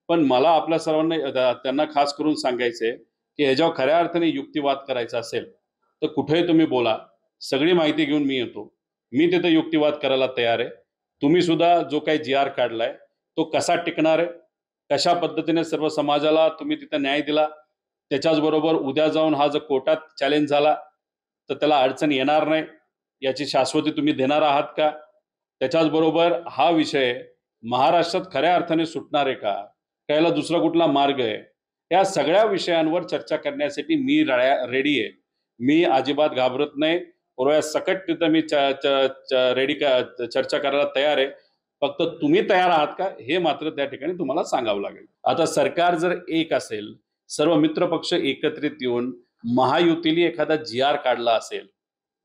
पण मला आपल्या सर्वांना त्यांना खास करून सांगायचंय की ह्याच्यावर खऱ्या अर्थाने युक्तिवाद करायचा असेल तर कुठेही तुम्ही बोला, सगळी माहिती घेऊन मी येतो. मी तिथे युक्तिवाद करायला तयार आहे. तुम्ही सुद्धा जो काही जी आर काढलाय तो कसा टिकणार आहे, कशा पद्धतीने सर्व समाजाला तुम्ही तिथे न्याय दिला, त्याच्याच बरोबर उद्या जाऊन हा जर कोर्टात चॅलेंज झाला तर त्याला अडचण येणार नाही याची शाश्वती तुम्ही देणार आहात का? त्याच्याच बरोबर हा विषय महाराष्ट्रात खऱ्या अर्थाने सुटणार आहे का, याला दुसरा कुठला मार्ग आहे, या सगळ्या विषयांवर चर्चा करण्यासाठी मी रेडी आहे. मी अजिबात घाबरत नाही. पूर्व सकट तिथं मी चर्चा करायला तयार आहे. फक्त तुम्ही तयार आहात का हे मात्र त्या ठिकाणी तुम्हाला सांगावं लागेल. आता सरकार जर एक असेल, सर्व मित्र पक्ष एकत्रित येऊन महायुतीने एखादा जी आर काढला असेल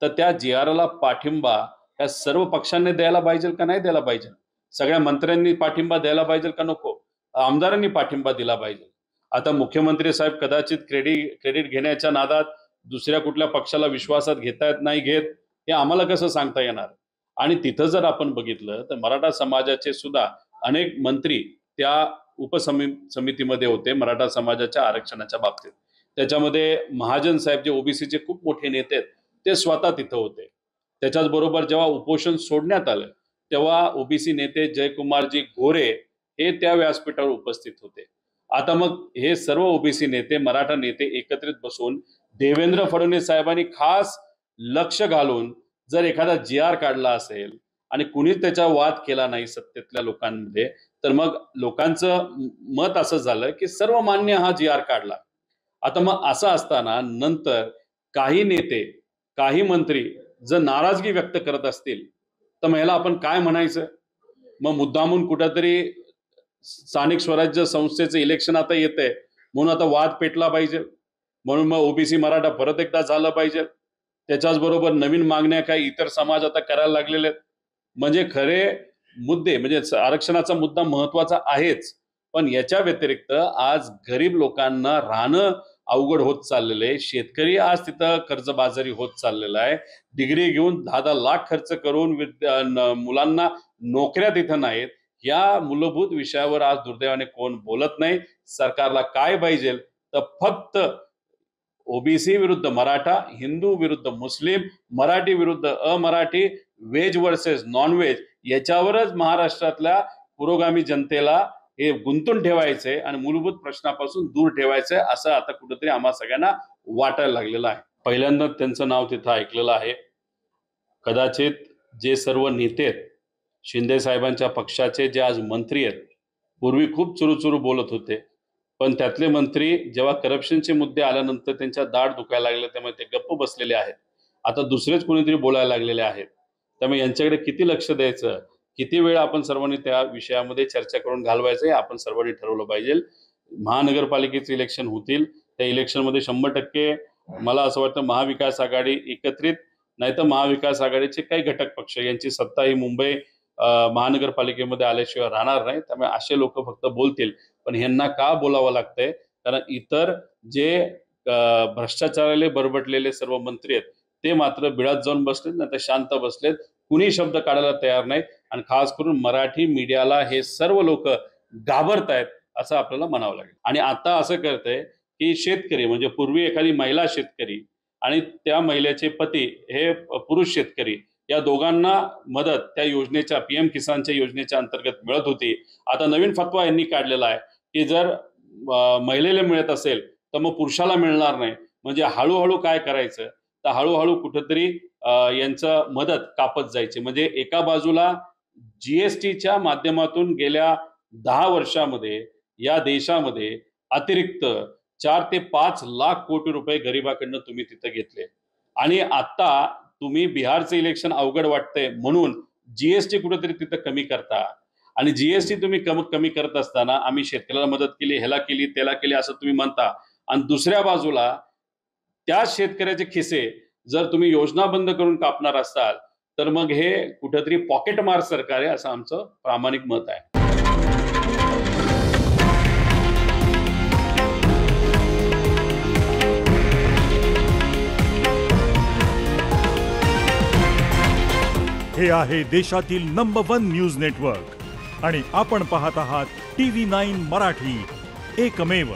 तर त्या जी आरला पाठिंबा या सर्व पक्षांनी द्यायला पाहिजे का नाही द्यायला पाहिजे? सगळ्या मंत्र्यांनी पाठिंबा द्यायला पाहिजे का नको? आमदारांनी पाठिंबा दिला पाहिजे. आता मुख्यमंत्री साहेब कदाचित क्रेडिट घेण्याच्या नादात दुसऱ्या कुठल्या पक्षाला विश्वासात घेतायत नाही घेत हे आम्हाला कसं सांगता येणार? आणि तिथं जर आपण बघितलं तर मराठा समाजाचे सुद्धा अनेक मंत्री त्या उपसमितीमध्ये होते मराठा समाजाच्या आरक्षणाच्या बाबतीत. त्याच्यामध्ये महाजन साहेब जे ओबीसीचे खूप मोठे नेते आहेत ते स्वतः तिथं होते. त्याच्याच बरोबर जेव्हा उपोषण सोडण्यात आलं तेव्हा ओबीसी नेते जयकुमारजी गोरे हे त्या व्यासपीठावर उपस्थित होते. आता मग हे सर्व ओबीसी नेते मराठा नेते एकत्रित बसून देवेंद्र फडणवीस साहेबांनी खास लक्ष घालून जर एखादा जी आर काढला असेल आणि कुणीच त्याचा वाद केला नाही सत्तेतल्या लोकांमध्ये, तर मग लोकांचं मत असं झालं की सर्व मान्य हा जी आर काढला. आता मग असं असताना नंतर काही नेते काही मंत्री जर नाराजगी व्यक्त करत असतील तर मग ह्याला आपण काय म्हणायचं? मग मुद्दामून कुठेतरी स्थानिक स्वराज्य संस्थेचं इलेक्शन आता येतंय म्हणून आता वाद पेटला पाहिजे, म्हणून मग ओबीसी मराठा परत एकदा झालं पाहिजे. त्याच्याच बरोबर नवीन मागण्या काही इतर समाज आता करायला लागलेले आहेत. म्हणजे खरे मुद्दे म्हणजे आरक्षणाचा मुद्दा महत्वाचा आहेच, पण याच्या व्यतिरिक्त आज गरीब लोकांना राहणं अवघड होत चाललेलं आहे. शेतकरी आज तिथं कर्जबाजारी होत चाललेला आहे. डिग्री घेऊन 10-10 लाख खर्च करून मुलांना नोकऱ्या तिथं नाहीत. या मूलभूत विषयावर आज दुर्दैवाने कोण बोलत नाही. सरकारला काय पाहिजे तर फक्त ओबीसी विरुद्ध मराठा, हिंदू विरुद्ध मुस्लिम, मराठी विरुद्ध अमराठी, व्हेज वर्सेस नॉन व्हेज याच्यावरच महाराष्ट्रातल्या पुरोगामी जनतेला हे गुंतून ठेवायचंय आणि मूलभूत प्रश्नापासून दूर ठेवायचंय असं आता कुठेतरी आम्हा सगळ्यांना वाटायला लागलेलं आहे. पहिल्यांदा त्यांचं नाव तिथं ऐकलेलं आहे. कदाचित जे सर्व नेते आहेत शिंदे साहेबांच्या पक्षाचे जे आज मंत्री आहेत, पूर्वी खूप चुरूचुरू बोलत होते, पण त्यातले मंत्री जेव्हा करप्शनचे मुद्दे आल्यानंतर त्यांच्या दाढ दुखायला लागले त्यामुळे ते गप्प बसलेले आहेत. आता दुसरेच कोणीतरी बोलायला लागलेले आहेत. त्यामुळे यांच्याकडे किती लक्ष द्यायचं, किती वेळ आपण सर्वांनी त्या विषयामध्ये चर्चा करून घालवायचं हे आपण सर्वांनी ठरवलं पाहिजे. महानगरपालिकेचे इलेक्शन होतील, त्या इलेक्शनमध्ये 100% मला असं वाटतं महाविकास आघाडी एकत्रित नाही तर महाविकास आघाडीचे काही घटक पक्ष यांची सत्ता ही मुंबई महानगरपालिकेमध्ये आल्याशिवाय राहणार नाही. त्यामुळे असे लोक फक्त बोलतील, पण ह्यांना का बोलावं लागतंय? कारण इतर जे भ्रष्टाचाराले बरबटलेले सर्व मंत्री आहेत ते मात्र बिळात जाऊन बसलेत, नाही तर शांत बसलेत. कुणी शब्द काढायला तयार नाही आणि खास करून मराठी मीडियाला हे सर्व लोक घाबरतायत असं आपल्याला म्हणावं लागेल. आणि आता असं करतंय की शेतकरी म्हणजे पूर्वी एखादी महिला शेतकरी आणि त्या महिलेचे पती हे पुरुष शेतकरी या दोघांना मदत त्या योजनेच्या पीएम किसानच्या योजनेच्या अंतर्गत मिळत होती. आता नवीन फतवा यांनी काढलेला आहे की जर महिलेला मिळत असेल तर मग पुरुषाला मिळणार नाही. म्हणजे हळूहळू काय करायचं तर हळूहळू कुठेतरी यांचं मदत कापत जायची. म्हणजे एका बाजूला जीएसटीच्या माध्यमातून गेल्या 10 वर्षामध्ये या देशामध्ये अतिरिक्त 4 ते 5 लाख कोटी रुपये गरिबाकडनं तुम्ही तिथं घेतले आणि आता तुम्ही बिहारचं इलेक्शन अवघड वाटतंय म्हणून जीएसटी कुठेतरी तिथं कमी करता आणि जीएसटी तुम्ही कमी करत असताना आम्ही शेतकऱ्याला मदत केली, ह्याला केली, त्याला केली असं तुम्ही म्हणता आणि दुसऱ्या बाजूला त्या शेतकऱ्याचे खिसे जर तुम्ही योजना बंद करून कापणार असाल तर मग हे कुठेतरी पॉकेट मार सरकार आहे असं आमचं प्रामाणिक मत आहे. हे आहे देशातील नंबर 1 न्यूज नेटवर्क आणि आपण पाहत आहात TV9 मराठी, एकमेव